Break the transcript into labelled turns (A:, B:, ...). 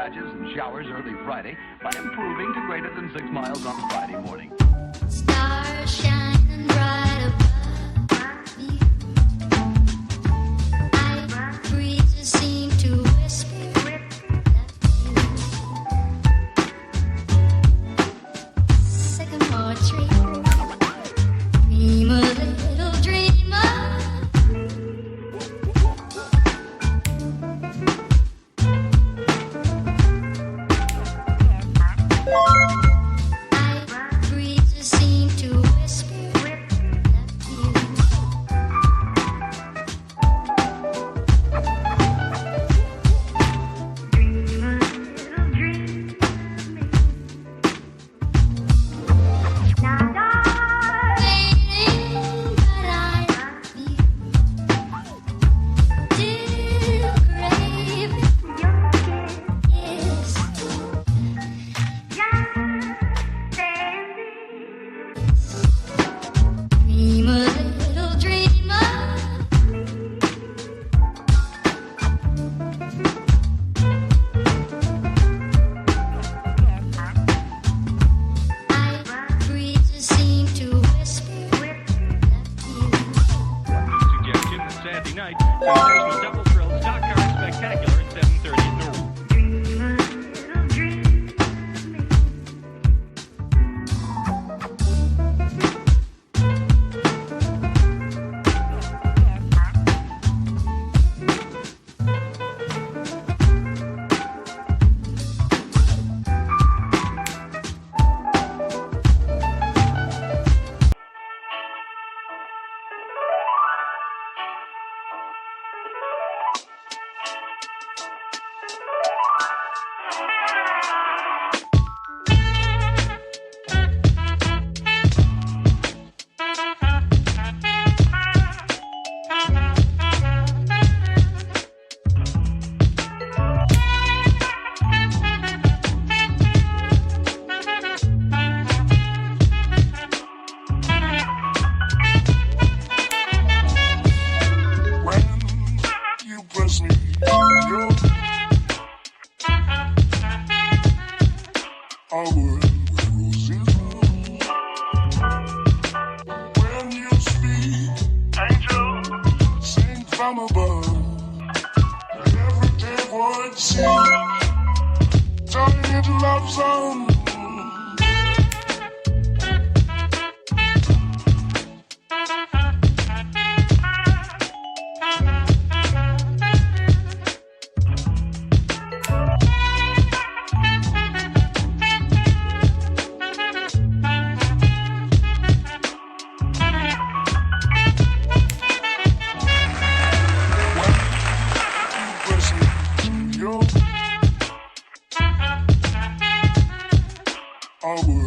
A: patches and showers early Friday, but improving to greater than 6 miles on Friday morning.
B: Stars shining bright above me. Night breezes seem to whisper that you. Sycamore tree, dream a little dreamer.
C: Sensational double thrill stock car spectacular at 7:30 at Norwood.
D: From above, everyday would seem turning into love song. I would